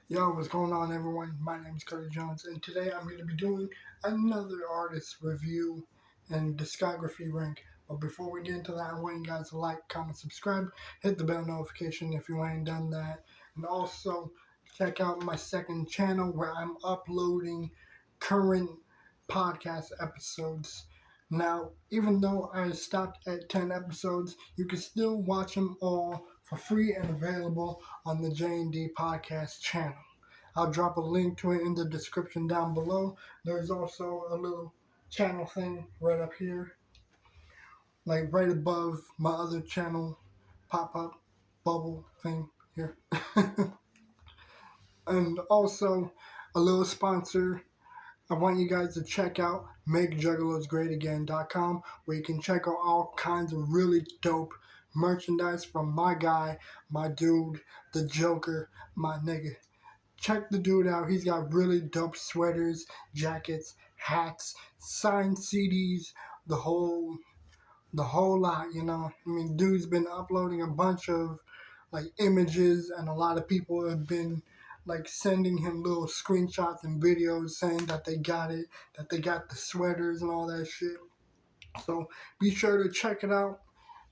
Yo, what's going on, everyone? My name is Cody Jones, and today I'm going to be doing another artist review and discography rank. But before we get into that, I want you guys to like, comment, subscribe, hit the bell notification if you ain't done that, and also check out my second channel where I'm uploading current podcast episodes. Now, even though I stopped at 10 episodes, you can still watch them all for free and available on the J&D podcast channel. I'll drop a link to it in the description down below. There's also a little channel thing right up here, like right above my other channel pop-up bubble thing here. And also a little sponsor. I want you guys to check out MakeJuggalosGreatAgain.com, where you can check out all kinds of really dope merchandise from my guy, my dude, the Joker, my nigga. Check the dude out. He's got really dope sweaters, jackets, hats, signed CDs, the whole lot, you know. I mean, dude's been uploading a bunch of like images, and a lot of people have been like sending him little screenshots and videos saying that they got it, that they got the sweaters and all that shit. So be sure to check it out.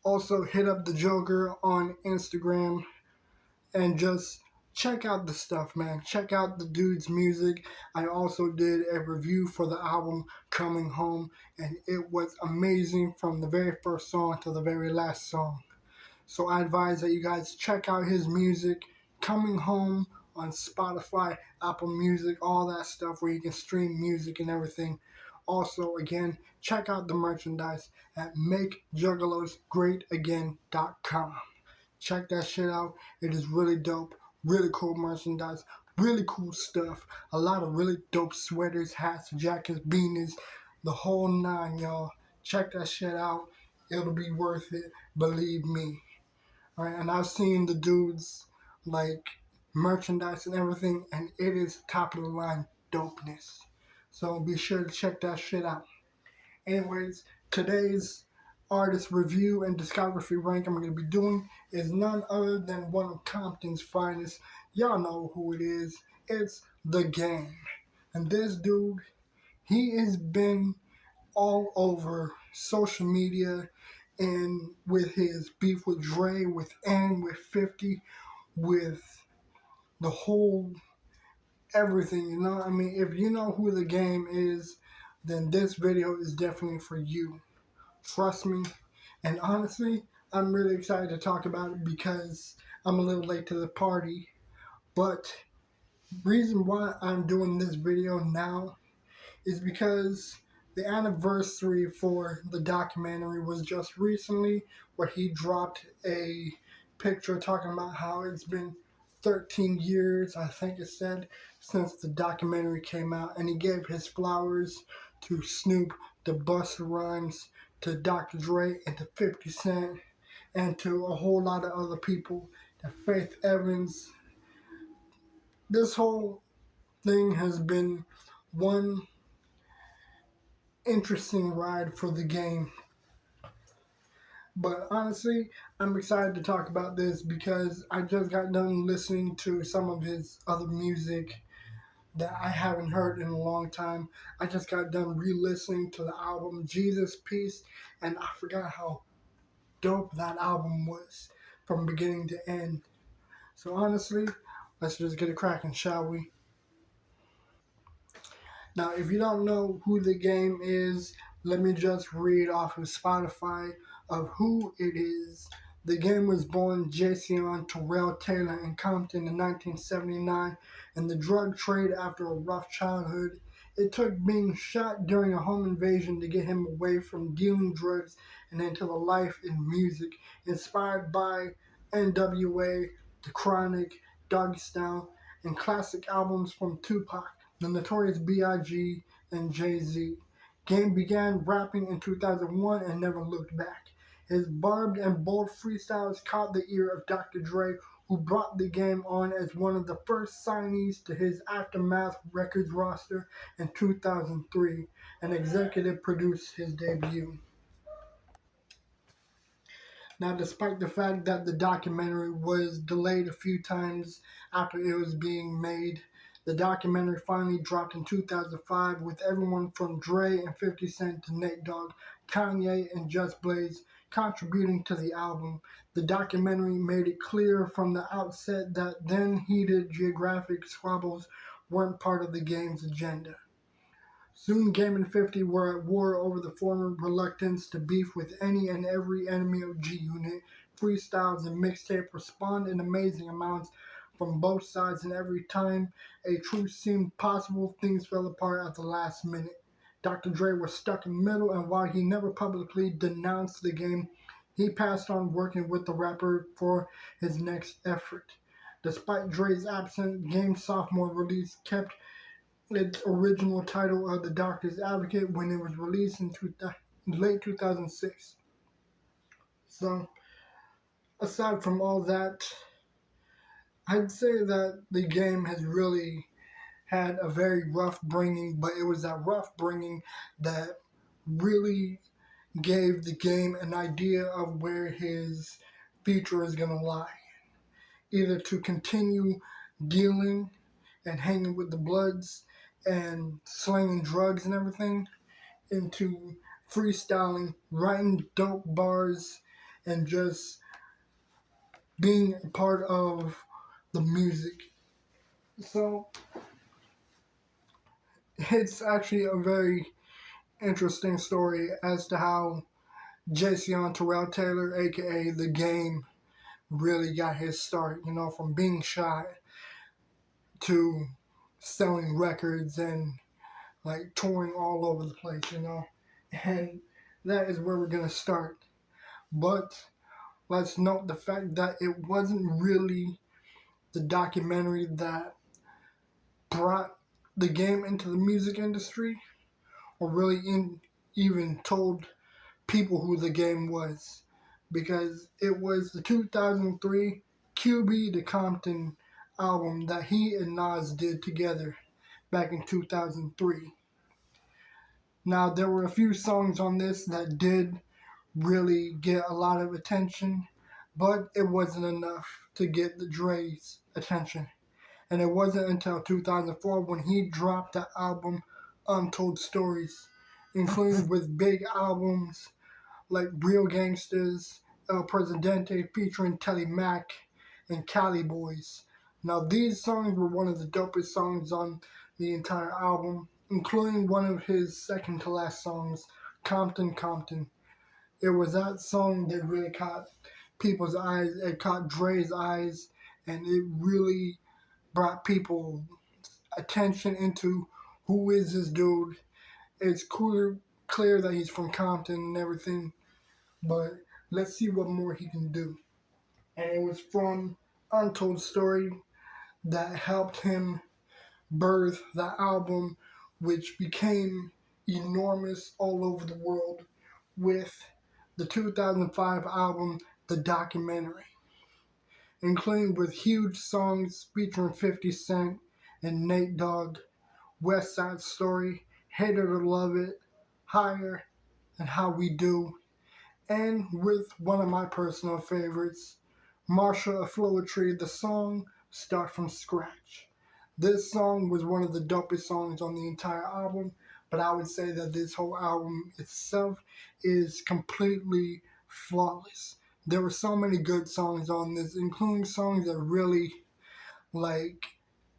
Also hit up the Joker on Instagram and just check out the stuff, man. Check out the dude's music. I also did a review for the album Coming Home, and it was amazing from the very first song to the very last song. So I advise that you guys check out his music, Coming Home, on Spotify, Apple Music, all that stuff where you can stream music and everything. Also, again, check out the merchandise at MakeJuggalosGreatAgain.com. Check that shit out. It is really dope. Really cool merchandise. Really cool stuff. A lot of really dope sweaters, hats, jackets, beanies. The whole nine, y'all. Check that shit out. It'll be worth it. Believe me. Alright, and I've seen the dudes, like, merchandise and everything, and it is top of the line dopeness. So be sure to check that shit out. Anyways, today's artist review and discography rank I'm going to be doing is none other than one of Compton's finest. Y'all know who it is. It's The Game. And this dude, he has been all over social media, and with his beef with Dre, with N, with 50, with the whole everything, you know? I mean, if you know who The Game is, then this video is definitely for you. Trust me. And honestly, I'm really excited to talk about it because I'm a little late to the party. But reason why I'm doing this video now is because the anniversary for the documentary was just recently, where he dropped a picture talking about how it's been 13 years, I think it said, since the documentary came out, and he gave his flowers to Snoop, to Busta Rhymes, to Dr. Dre, and to 50 Cent, and to a whole lot of other people, to Faith Evans. This whole thing has been one interesting ride for The Game. But honestly, I'm excited to talk about this because I just got done listening to some of his other music that I haven't heard in a long time. I just got done re-listening to the album Jesus Peace, and I forgot how dope that album was from beginning to end. So honestly, let's just get it cracking, shall we? Now, if you don't know who The Game is, let me just read off of Spotify of who it is. The Game was born Jason Terrell Taylor in Compton in 1979 in the drug trade after a rough childhood. It took being shot during a home invasion to get him away from dealing drugs and into the life in music, inspired by NWA, The Chronic, Doggy Style, and classic albums from Tupac, the Notorious B.I.G., and Jay-Z. Game began rapping in 2001 and never looked back. His barbed and bold freestyles caught the ear of Dr. Dre, who brought The Game on as one of the first signees to his Aftermath Records roster in 2003 and executive produced his debut. Now, despite the fact that the documentary was delayed a few times after it was being made, the documentary finally dropped in 2005 with everyone from Dre and 50 Cent to Nate Dogg, Kanye, and Just Blaze contributing to the album. The documentary made it clear from the outset that then heated geographic squabbles weren't part of the game's agenda. Soon Game and 50 were at war over the former reluctance to beef with any and every enemy of G-Unit. Freestyles and mixtape spawned in amazing amounts from both sides, and every time a truce seemed possible, things fell apart at the last minute. Dr. Dre was stuck in the middle, and while he never publicly denounced the game, he passed on working with the rapper for his next effort. Despite Dre's absence, Game's sophomore release kept its original title of The Doctor's Advocate when it was released in late 2006. So, aside from all that, I'd say that the game has really had a very rough bringing, but it was that rough bringing that really gave the game an idea of where his future is going to lie. Either to continue dealing and hanging with the Bloods and slinging drugs and everything, into freestyling, writing dope bars, and just being a part of the music. So it's actually a very interesting story as to how Jason Terrell Taylor, aka The Game, really got his start, from being shy to selling records and like touring all over the place. And that is where we're gonna start. But let's note the fact that it wasn't really the documentary that brought the game into the music industry, or really even told people who the game was, because it was the 2003 QB to Compton album that he and Nas did together back in 2003. Now, there were a few songs on this that did really get a lot of attention, but it wasn't enough to get the Dre's attention. And it wasn't until 2004 when he dropped the album Untold Stories, including with big albums like Real Gangsters, El Presidente featuring Telly Mac, and Cali Boys. Now, these songs were one of the dopest songs on the entire album, including one of his second to last songs, Compton, Compton. It was that song that really caught people's eyes, it caught Dre's eyes, and it really brought people attention into who is this dude. It's clear that he's from Compton and everything, but let's see what more he can do. And it was from Untold Story that helped him birth the album, which became enormous all over the world, with the 2005 album, The Documentary, including with huge songs featuring 50 Cent and Nate Dogg, West Side Story, Hater to Love It, Higher, and How We Do, and with one of my personal favorites, Marsha Afloetry, the song Start From Scratch. This song was one of the dopest songs on the entire album, but I would say that this whole album itself is completely flawless. There were so many good songs on this, including songs that really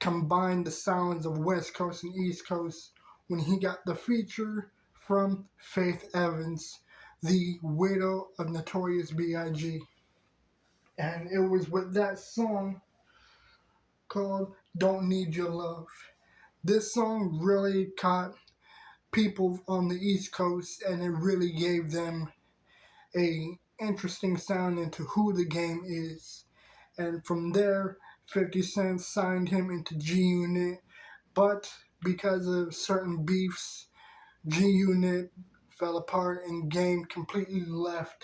combine the sounds of West Coast and East Coast, when he got the feature from Faith Evans, the widow of Notorious B.I.G. And it was with that song called Don't Need Your Love. This song really caught people on the East Coast, and it really gave them a interesting sound into who the game is. And from there, 50 Cent signed him into G-Unit, but because of certain beefs, G-Unit fell apart and Game completely left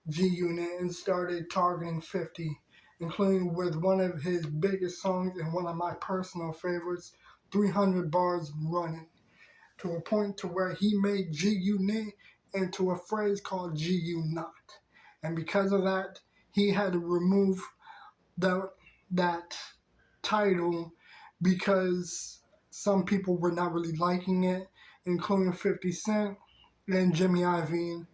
G-Unit and started targeting 50, including with one of his biggest songs and one of my personal favorites, 300 Bars Running, to a point to where he made G-Unit into a phrase called G-U-Not. and because of that, he had to remove the that title because some people were not really liking it, including 50 Cent and Jimmy Iovine,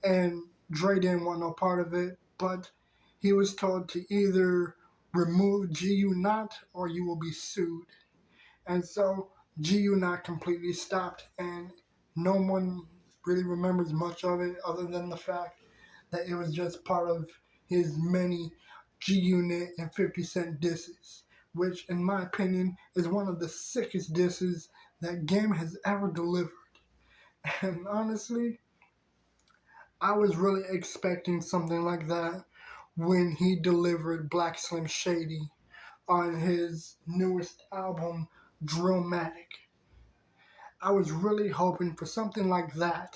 and Dre didn't want no part of it, but he was told to either remove GU Not or you will be sued. And so GU Not completely stopped, and no one really remembers much of it other than the fact that it was just part of his many G Unit and 50 Cent disses, which, in my opinion, is one of the sickest disses that Game has ever delivered. And honestly, I was really expecting something like that when he delivered Black Slim Shady on his newest album, Drillmatic. I was really hoping for something like that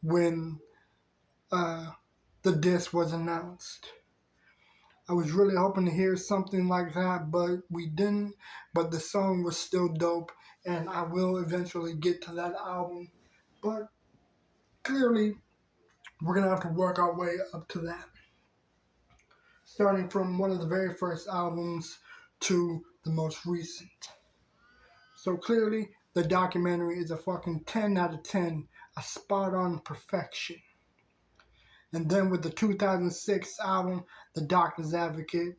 when uh, the disc was announced. I was really hoping to hear something like that, but we didn't. But the song was still dope, and I will eventually get to that album. But clearly, we're gonna have to work our way up to that. Starting from one of the very first albums to the most recent. So clearly, the documentary is a fucking 10 out of 10, a spot on perfection. And then with the 2006 album, The Doctor's Advocate,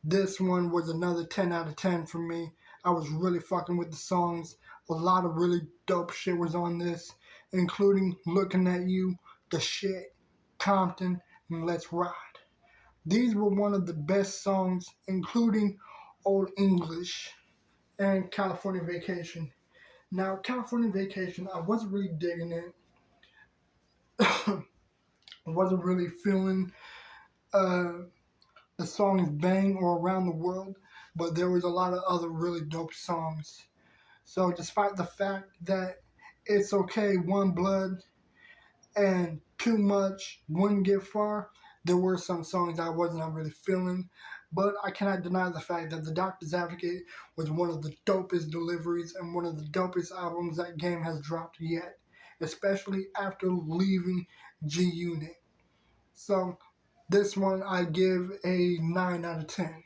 this one was another 10 out of 10 for me. I was really fucking with the songs. A lot of really dope shit was on this, including Looking at You, The Shit, Compton, and Let's Ride. These were one of the best songs, including Old English and California Vacation. Now, California Vacation, I wasn't really digging it. I wasn't really feeling uh, the songs Bang or Around the World, but there was a lot of other really dope songs. So despite the fact that It's Okay, One Blood, and Too Much wouldn't get far, there were some songs I was not really feeling. But I cannot deny the fact that The Doctor's Advocate was one of the dopest deliveries and one of the dopest albums that Game has dropped yet, especially after leaving G Unit. So this one I give a 9 out of 10.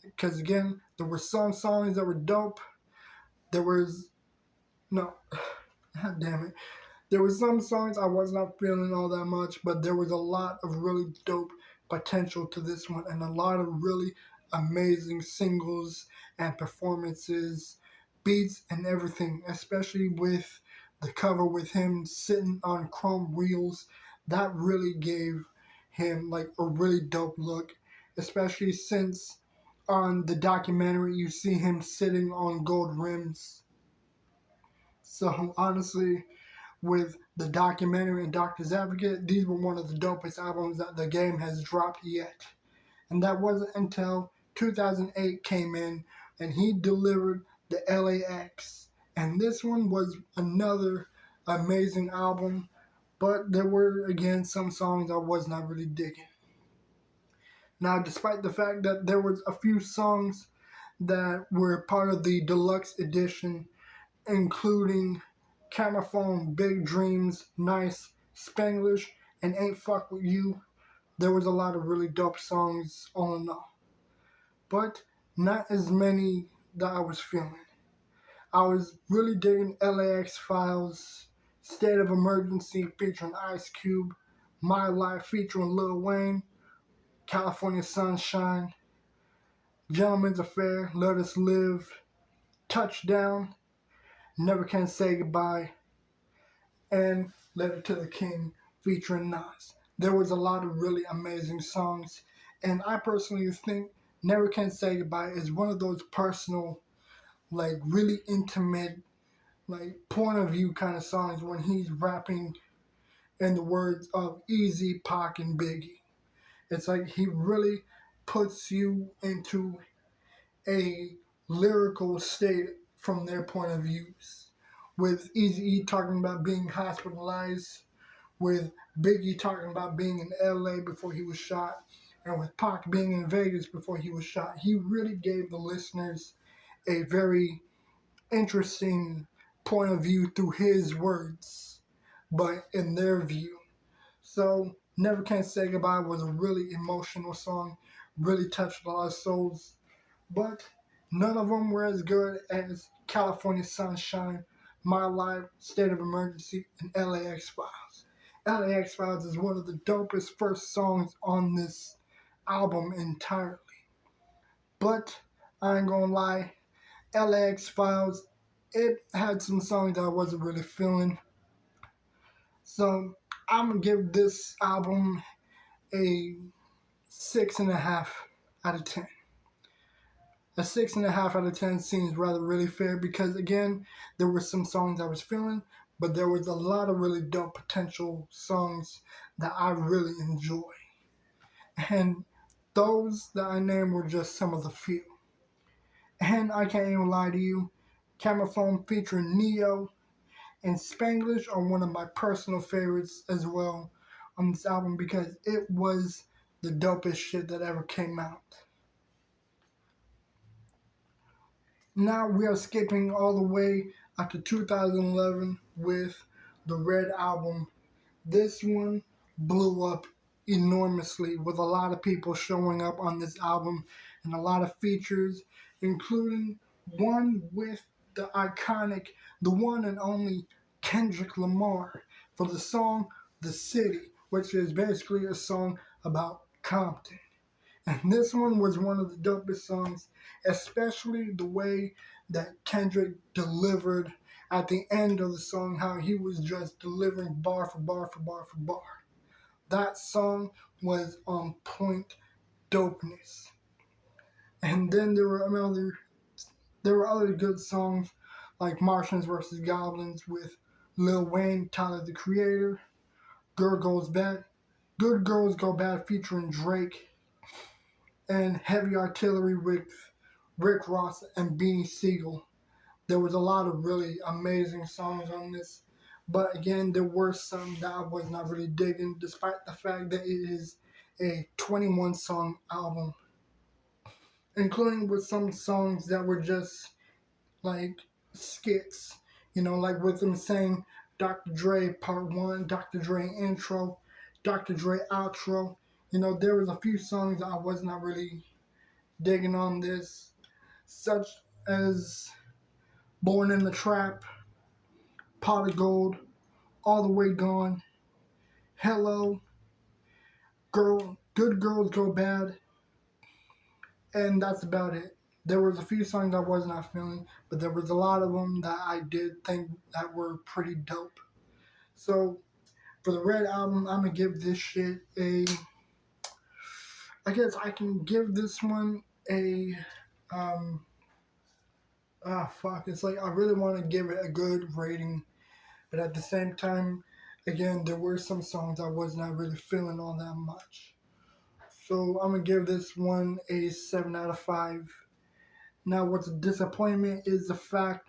Because again, there were some songs that were dope. There was, no, God damn it. There were some songs I was not feeling all that much, but there was a lot of really dope potential to this one and a lot of really amazing singles and performances, beats and everything, especially with the cover with him sitting on chrome wheels. That really gave him like a really dope look, especially since on the documentary you see him sitting on gold rims. So honestly, with the documentary and Doctor's Advocate, these were one of the dopest albums that the Game has dropped yet. And that wasn't until 2008 came in and he delivered the LAX. And this one was another amazing album, but there were again some songs I was not really digging. Now, despite the fact that there was a few songs that were part of the deluxe edition, including Camera Phone, Big Dreams, Nice, Spanglish, and Ain't Fuck With You, there was a lot of really dope songs all in all. But not as many that I was feeling. I was really digging LAX Files, State of Emergency featuring Ice Cube, My Life featuring Lil Wayne, California Sunshine, Gentleman's Affair, Let Us Live, Touchdown, Never Can Say Goodbye, and Letter to the King featuring Nas. There was a lot of really amazing songs, and I personally think Never Can Say Goodbye is one of those personal, like really intimate, like point of view kind of songs when he's rapping in the words of Easy, Pac, and Biggie. It's like he really puts you into a lyrical state from their point of views. With Eazy-E talking about being hospitalized, with Biggie talking about being in LA before he was shot, and with Pac being in Vegas before he was shot. He really gave the listeners a very interesting point of view through his words, but in their view. So Never Can Say Goodbye was a really emotional song, really touched a lot of souls, but none of them were as good as California Sunshine, My Life, State of Emergency, and LAX Files. LAX Files is one of the dopest first songs on this album entirely. But I ain't gonna lie, LAX Files, it had some songs that I wasn't really feeling. So I'm gonna give this album a 6.5 out of 10. A 6.5 out of 10 seems rather really fair because again, there were some songs I was feeling, but there was a lot of really dope potential songs that I really enjoy. And those that I named were just some of the few. And I can't even lie to you, Camophone featuring Neo and Spanglish are one of my personal favorites as well on this album because it was the dopest shit that ever came out. Now we are skipping all the way up to 2011 with the R.E.D album. This one blew up enormously with a lot of people showing up on this album and a lot of features, including one with the iconic, the one and only Kendrick Lamar for the song The City, which is basically a song about Compton. And this one was one of the dopest songs, especially the way that Kendrick delivered at the end of the song, how he was just delivering bar for bar for bar for bar. That song was on point dopeness. And then there were other good songs like Martians vs. Goblins with Lil Wayne, Tyler the Creator, Girl Goes Bad, Good Girls Go Bad featuring Drake, and Heavy Artillery with Rick Ross and Beanie Siegel. There was a lot of really amazing songs on this, but again, there were some that I was not really digging, despite the fact that it is a 21 song album, including with some songs that were just like skits, like with them saying Dr. Dre Part 1, Dr. Dre Intro, Dr. Dre Outro. There was a few songs that I was not really digging on this, such as Born in the Trap, Pot of Gold, All the Way Gone, Hello, Good Girls Go Bad, and that's about it. There was a few songs I was not feeling, but there was a lot of them that I did think that were pretty dope. So for the R.E.D album, I'm gonna give this shit I guess I can give this one um, it's like I really want to give it a good rating, but at the same time, again, there were some songs I was not really feeling all that much. So I'm gonna give this one a 7 out of 5. Now, what's a disappointment is the fact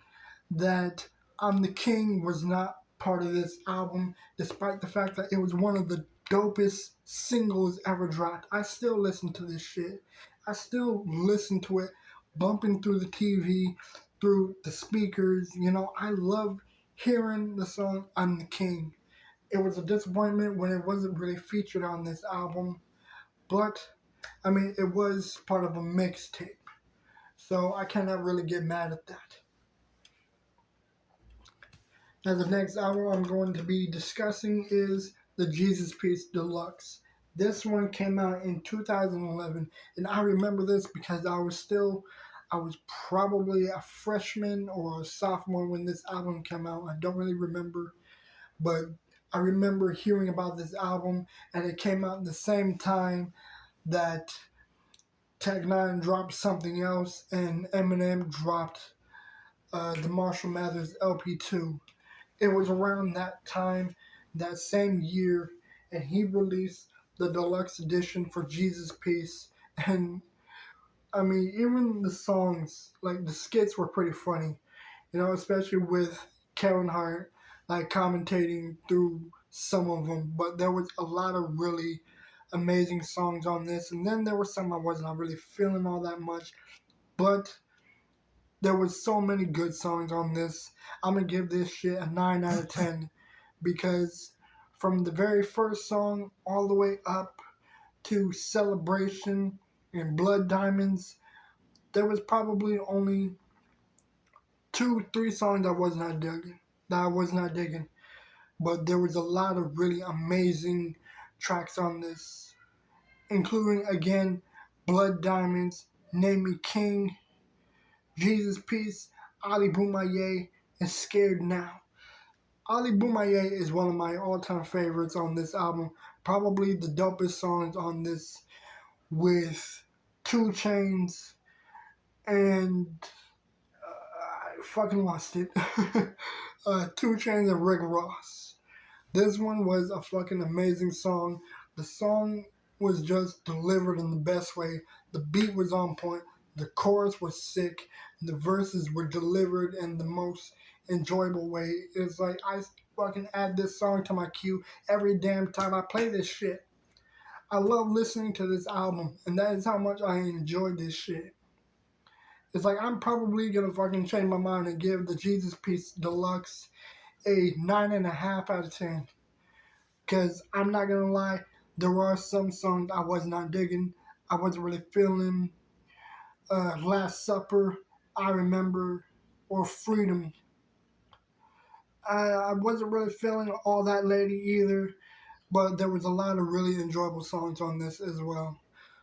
that I'm the King was not part of this album, despite the fact that it was one of the dopest singles ever dropped. I still listen to this shit. I still listen to it bumping through the TV, through the speakers. I love hearing the song I'm the King. It was a disappointment when it wasn't really featured on this album, but I mean, it was part of a mixtape. So I cannot really get mad at that. Now the next album I'm going to be discussing is the Jesus Piece Deluxe. This one came out in 2011, and I remember this because I was probably a freshman or a sophomore when this album came out. I don't really remember, but I remember hearing about this album, and it came out at the same time that Tech Nine dropped Something Else, and Eminem dropped the Marshall Mathers LP2. It was around that time, that same year, and he released the deluxe edition for Jesus Piece. And I mean, even the songs, like the skits, were pretty funny, especially with Kevin Hart, like commentating through some of them. But there was a lot of really amazing songs on this, and then there were some I was not really feeling all that much, but there was so many good songs on this. I'm gonna give this shit a 9 out of 10 because from the very first song all the way up to Celebration and Blood Diamonds, there was probably only two, three songs I was not digging. That I was not digging, but there was a lot of really amazing tracks on this, including again Blood Diamonds, Name Me King, Jesus Peace, Ali Boumaier, and Scared Now. Ali Boumaier is one of my all-time favorites on this album. Probably the dopest songs on this, with 2 Chainz and I fucking lost it. 2 Chainz and Rick Ross. This one was a fucking amazing song. The song was just delivered in the best way. The beat was on point. The chorus was sick. The verses were delivered in the most enjoyable way. It's like I fucking add this song to my queue every damn time I play this shit. I love listening to this album, and that is how much I enjoy this shit. It's like I'm probably gonna fucking change my mind and give the Jesus Piece Deluxe a 9.5 out of 10. Because I'm not gonna lie, there are some songs I was not digging. I wasn't really feeling Last Supper, I Remember, or Freedom. I wasn't really feeling All That Lady either, but there was a lot of really enjoyable songs on this as well.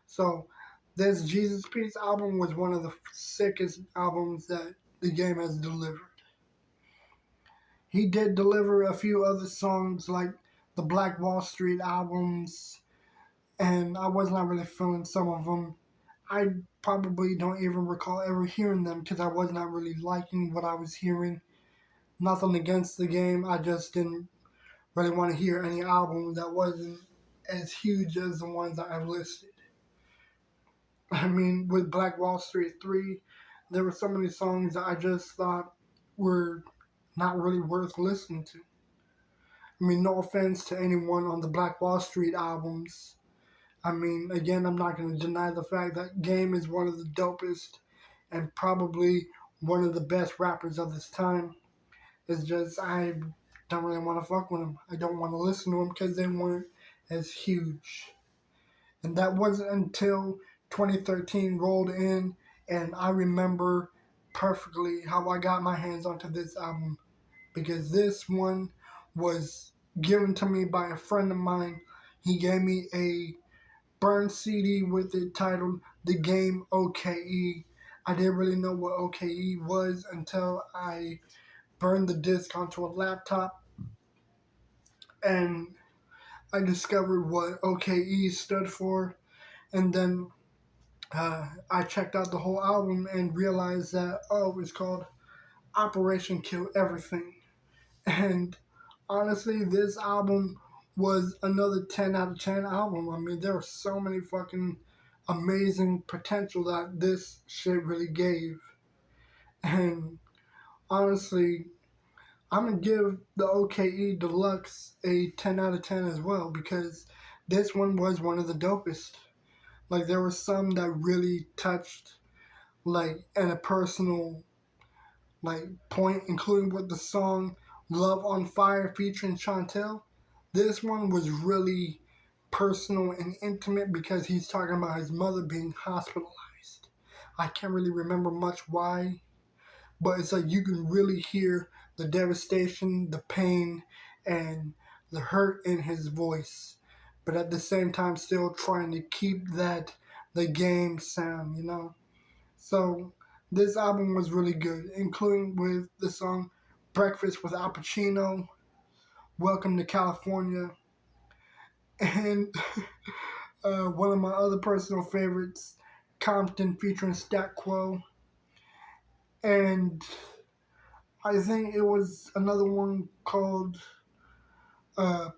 So this Jesus Peace album was one of the sickest albums that the game has delivered. He did deliver a few other songs like the Black Wall Street albums, and I was not really feeling some of them. I probably don't even recall ever hearing them because I was not really liking what I was hearing. Nothing against the game, I just didn't really want to hear any album that wasn't as huge as the ones that I've listed. I mean, with Black Wall Street 3, there were so many songs that I just thought were not really worth listening to. I mean, no offense to anyone on the Black Wall Street albums. I mean, again, I'm not going to deny the fact that Game is one of the dopest and probably one of the best rappers of this time. It's just, I don't really want to fuck with them. I don't want to listen to them because they weren't as huge. And that wasn't until 2013 rolled in, and I remember perfectly how I got my hands onto this album, because this one was given to me by a friend of mine. He gave me a burned CD with it titled The Game OKE. I didn't really know what OKE was until I burned the disc onto a laptop, and I discovered what OKE stood for, and then I checked out the whole album and realized that, oh, it was called Operation Kill Everything. And honestly, this album was another 10 out of 10 album. I mean, there are so many fucking amazing potential that this shit really gave. And honestly, I'm going to give the OKE Deluxe a 10 out of 10 as well, because this one was one of the dopest. Like, there were some that really touched, like, at a personal, like, point, including with the song Love on Fire featuring Chantel. This one was really personal and intimate because he's talking about his mother being hospitalized. I can't really remember much why, but it's like you can really hear the devastation, the pain, and the hurt in his voice, but at the same time still trying to keep that the game sound, you know? So this album was really good, including with the song Breakfast with Al Pacino, Welcome to California, and one of my other personal favorites, Compton featuring Stat Quo, and I think it was another one called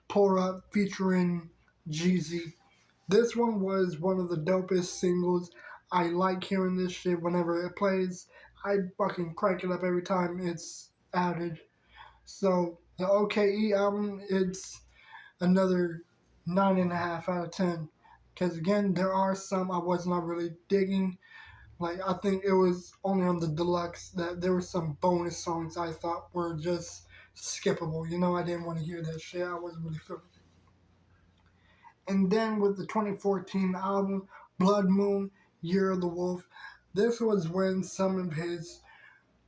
Pour Up featuring Jeezy. This one was one of the dopest singles. I like hearing this shit whenever it plays. I fucking crank it up every time it's added. So the OKE album, it's another 9.5 out of 10. Because again, there are some I was not really digging. Like, I think it was only on the deluxe that there were some bonus songs I thought were just skippable. You know, I didn't want to hear that shit. I wasn't really feeling it. And then with the 2014 album, Blood Moon, Year of the Wolf, this was when some of his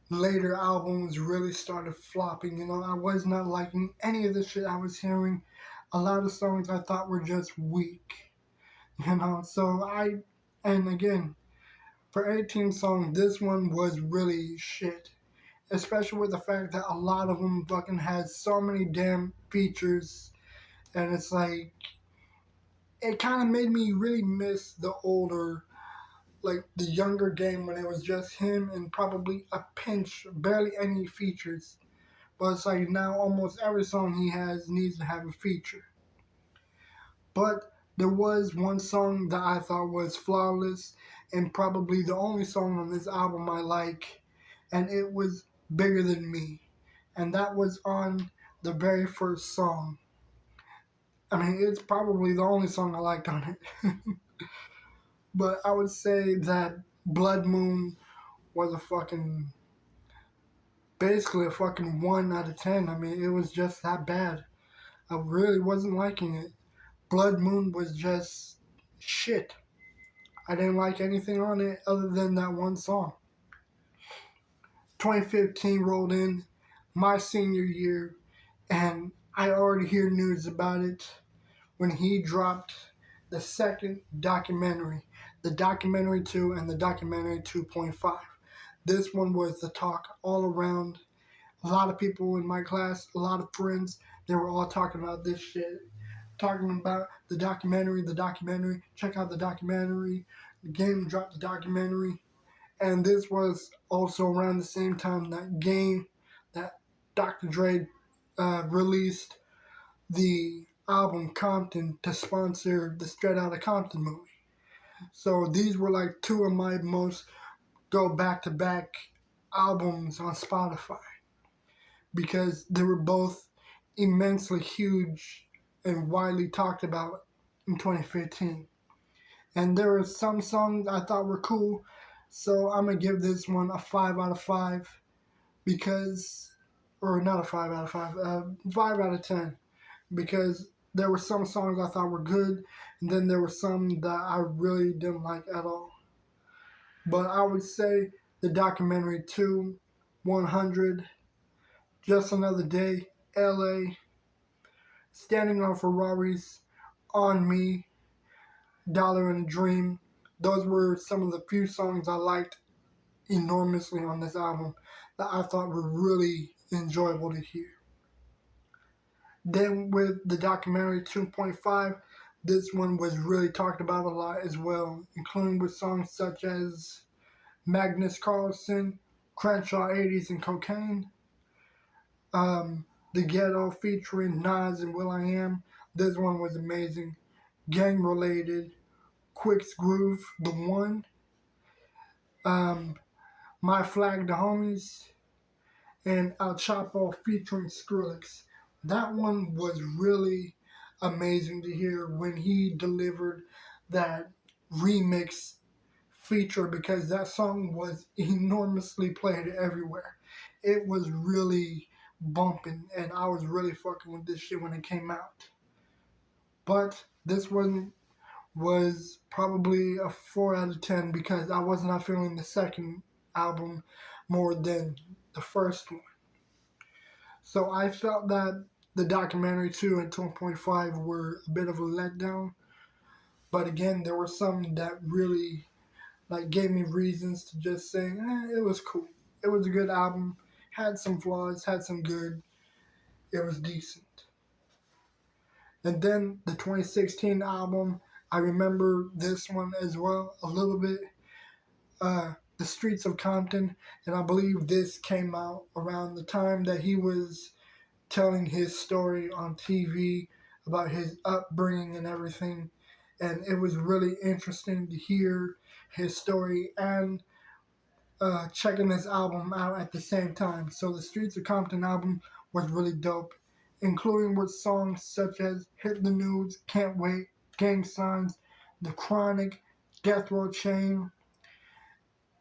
later albums really started flopping. You know, I was not liking any of the shit I was hearing. A lot of songs I thought were just weak. You know, and again, for 18 songs, this one was really shit. Especially with the fact that a lot of them fucking had so many damn features. And it's like, it kind of made me really miss the older, like the younger game when it was just him and probably a pinch, barely any features. But it's like now almost every song he has needs to have a feature. But there was one song that I thought was flawless and probably the only song on this album I like, and it was Bigger Than Me. And that was on the very first song. I mean, it's probably the only song I liked on it. But I would say that Blood Moon was basically a fucking 1 out of 10. I mean, it was just that bad. I really wasn't liking it. Blood Moon was just shit. I didn't like anything on it other than that one song. 2015 rolled in, my senior year, and I already hear news about it when he dropped the second documentary, the documentary 2 and the documentary 2.5. This one was the talk all around. A lot of people in my class, a lot of friends, they were all talking about this shit. Talking about the documentary, check out the documentary, the game dropped the documentary. And this was also around the same time that Dr. Dre released the album Compton to sponsor the Straight Outta Compton movie. So these were like two of my most go back-to-back albums on Spotify because they were both immensely huge and widely talked about in 2015. And there were some songs I thought were cool, so I'm going to give this one a 5 out of 5 because, or not a 5 out of 5, 5 out of 10 because there were some songs I thought were good, and then there were some that I really didn't like at all. But I would say the documentary 2, 100, Just Another Day, LA, Standing on Ferraris, On Me, Dollar and a Dream. Those were some of the few songs I liked enormously on this album that I thought were really enjoyable to hear. Then with the documentary 2.5, this one was really talked about a lot as well, including with songs such as Magnus Carlsen, Crenshaw 80s and Cocaine, The Ghetto featuring Nas and will.i.am. This one was amazing. Gang Related, Quick's Groove, The One, My Flag, The Homies, and El Chapo featuring Skrillex. That one was really amazing to hear when he delivered that remix feature because that song was enormously played everywhere. It was really bumping and I was really fucking with this shit when it came out. But this one was probably a 4 out of 10 because I was not feeling the second album more than the first one. So I felt that the documentary 2 and 2.5 were a bit of a letdown. But again, there were some that really gave me reasons to just say, it was cool. It was a good album. Had some flaws, had some good. It was decent. And then the 2016 album, I remember this one as well a little bit. The Streets of Compton, and I believe this came out around the time that he was telling his story on TV about his upbringing and everything. And it was really interesting to hear his story and checking this album out at the same time. So the Streets of Compton album was really dope, including with songs such as Hit the News, Can't Wait, Gang Signs, The Chronic, Death Row Chain,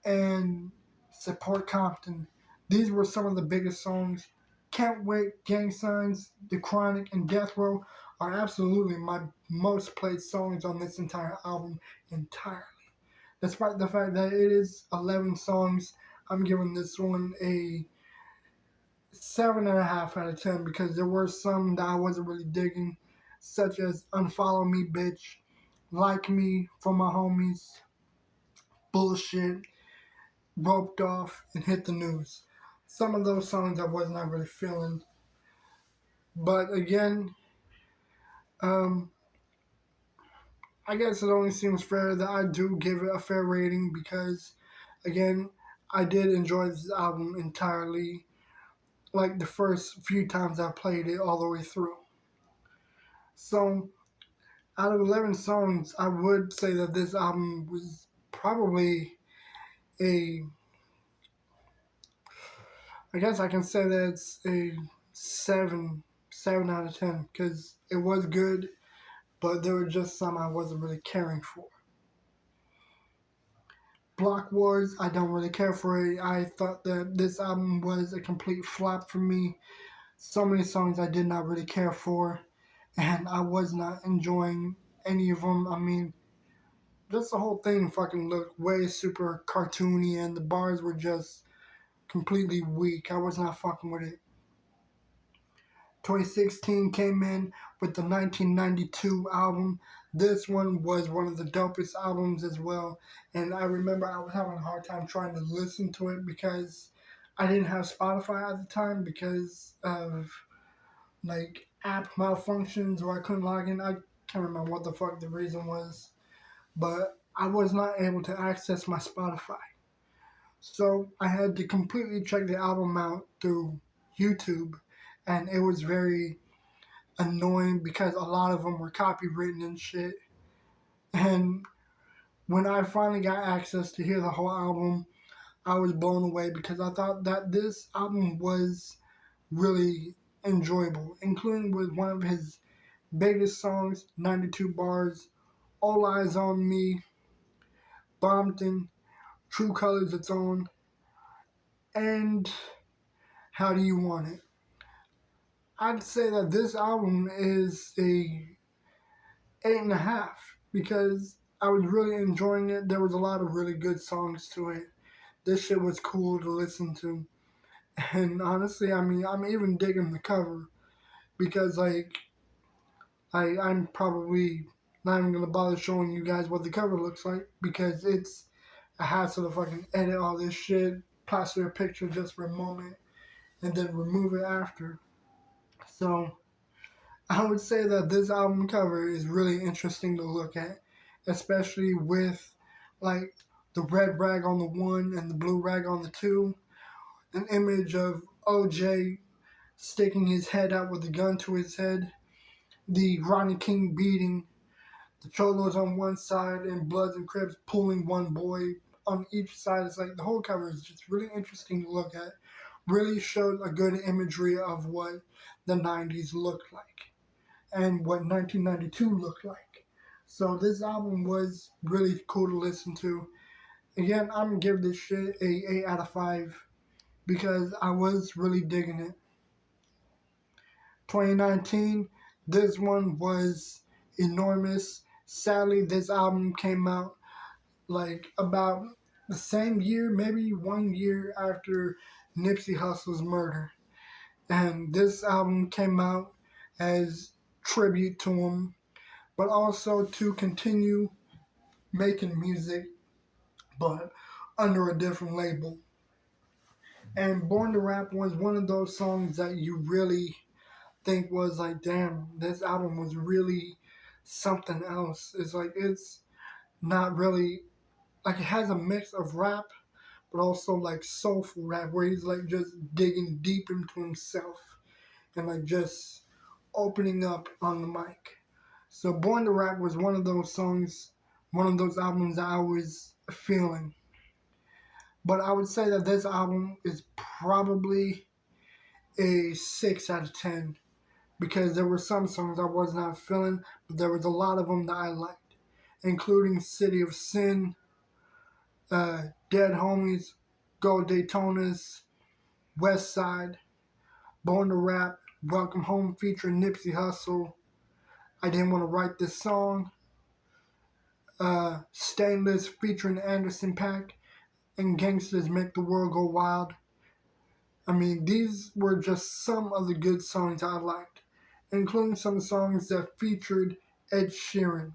and Support Compton. These were some of the biggest songs Can't Wait, Gang Signs, The Chronic, and Death Row are absolutely my most played songs on this entire album entirely. Despite the fact that it is 11 songs, I'm giving this one a 7.5 out of 10 because there were some that I wasn't really digging, such as Unfollow Me Bitch, Like Me, For My Homies, Bullshit, Roped Off, and Hit the News. Some of those songs I was not really feeling. But again, um, I guess it only seems fair that I do give it a fair rating because, again, I did enjoy this album entirely, like the first few times I played it all the way through. So, out of 11 songs, I would say that this album was probably a, I guess I can say that it's a 7 out of 10, because it was good, but there were just some I wasn't really caring for. Block Wars, I don't really care for it. I thought that this album was a complete flop for me. So many songs I did not really care for, and I was not enjoying any of them. I mean, just the whole thing fucking looked way super cartoony, and the bars were just completely weak. I was not fucking with it. 2016 came in with the 1992 album. This one was one of the dopest albums as well. And I remember I was having a hard time trying to listen to it because I didn't have Spotify at the time because of like app malfunctions where I couldn't log in. I can't remember what the fuck the reason was, but I was not able to access my Spotify. So I had to completely check the album out through YouTube, and it was very annoying because a lot of them were copywritten and shit. And when I finally got access to hear the whole album, I was blown away because I thought that this album was really enjoyable, including with one of his biggest songs, 92 Bars, All Eyes on Me, Compton, True Colors Its Own, and How Do You Want It. I'd say that this album is a 8.5 because I was really enjoying it. There was a lot of really good songs to it. This shit was cool to listen to. And honestly, I mean, I'm even digging the cover because, like, I'm probably not even gonna bother showing you guys what the cover looks like because it's a hassle to fucking edit all this shit, plaster a picture just for a moment, and then remove it after. So I would say that this album cover is really interesting to look at, especially with like the red rag on the one and the blue rag on the two, an image of OJ sticking his head out with a gun to his head, the Ronnie King beating, the Cholos on one side, and Bloods and Crips pulling one boy on each side. It's like the whole cover is just really interesting to look at. Really showed a good imagery of what the 90s looked like and what 1992 looked like. So this album was really cool to listen to. Again, I'm gonna give this shit a 8 out of 5 because I was really digging it. 2019, this one was enormous. Sadly, this album came out like about the same year, maybe 1 year after Nipsey Hussle's murder. And this album came out as tribute to him, but also to continue making music, but under a different label. And Born to Rap was one of those songs that you really think was like, damn, this album was really something else. It's like, it's not really, like, it has a mix of rap, but also like soulful rap, where he's like just digging deep into himself and like just opening up on the mic. So Born to Rap was one of those songs, one of those albums that I was feeling. But I would say that this album is probably a 6 out of 10 because there were some songs I was not feeling, but there was a lot of them that I liked, including City of Sin, Dead Homies, Go Daytonas, West Side, Born to Rap, Welcome Home featuring Nipsey Hussle, I Didn't Want to Write This Song, Stainless featuring Anderson .Paak, and Gangsters Make the World Go Wild. I mean, these were just some of the good songs I liked, including some songs that featured Ed Sheeran.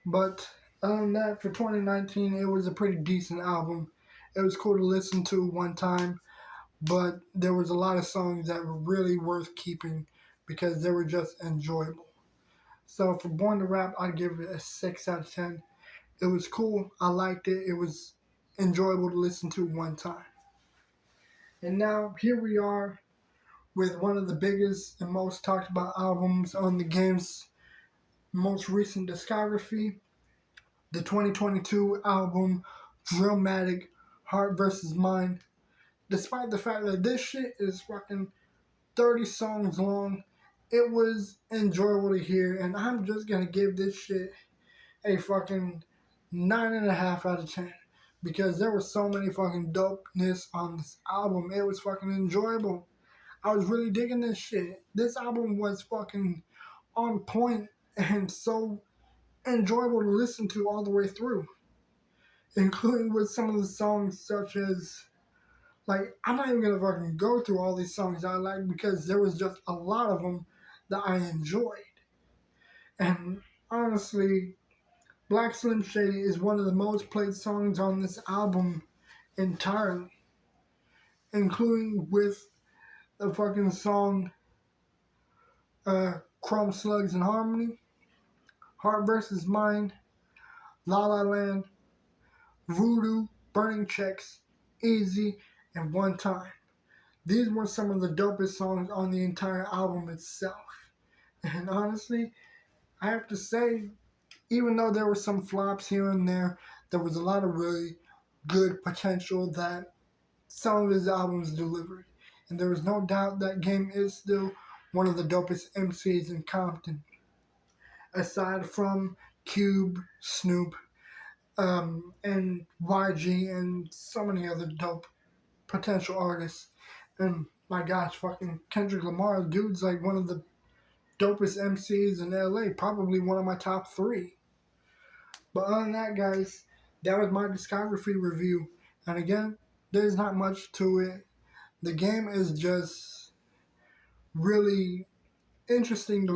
But other than that, for 2019, it was a pretty decent album. It was cool to listen to one time, but there was a lot of songs that were really worth keeping because they were just enjoyable. So for Born to Rap, I'd give it a 6 out of 10. It was cool. I liked it. It was enjoyable to listen to one time. And now here we are with one of the biggest and most talked about albums on the game's most recent discography, the 2022 album Drillmatic Heart vs. Mind. Despite the fact that this shit is fucking 30 songs long, it was enjoyable to hear, and I'm just gonna give this shit a fucking 9.5 out of 10 because there was so many fucking dopeness on this album. It was fucking enjoyable. I was really digging this shit. This album was fucking on point and so enjoyable to listen to all the way through, including with some of the songs such as, like, I'm not even gonna fucking go through all these songs I like because there was just a lot of them that I enjoyed. And honestly, Black Slim Shady is one of the most played songs on this album entirely, including with the fucking song Chrome Slugs and Harmony, Heart vs. Mind, La La Land, Voodoo, Burning Checks, Easy, and One Time. These were some of the dopest songs on the entire album itself. And honestly, I have to say, even though there were some flops here and there was a lot of really good potential that some of his albums delivered. And there is no doubt that Game is still one of the dopest MCs in Compton. Aside from Cube, Snoop, and YG, and so many other dope potential artists. And my gosh, fucking Kendrick Lamar, dude's like one of the dopest MCs in LA, probably one of my top 3. But other than that, guys, that was my discography review. And again, there's not much to it. The Game is just really interesting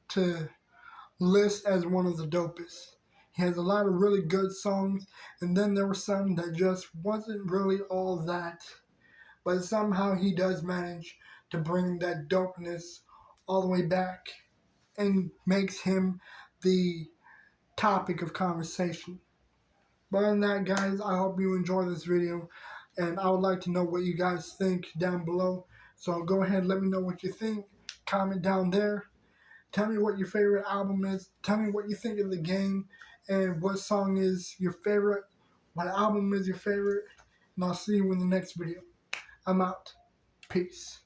to list as one of the dopest. He has a lot of really good songs, and then there were some that just wasn't really all that. But somehow he does manage to bring that dopeness all the way back and makes him the topic of conversation. But other than that, guys, I hope you enjoy this video, and I would like to know what you guys think down below. So go ahead and let me know what you think. Comment down there. Tell me what your favorite album is. Tell me what you think of the Game and what song is your favorite, what album is your favorite. And I'll see you in the next video. I'm out. Peace.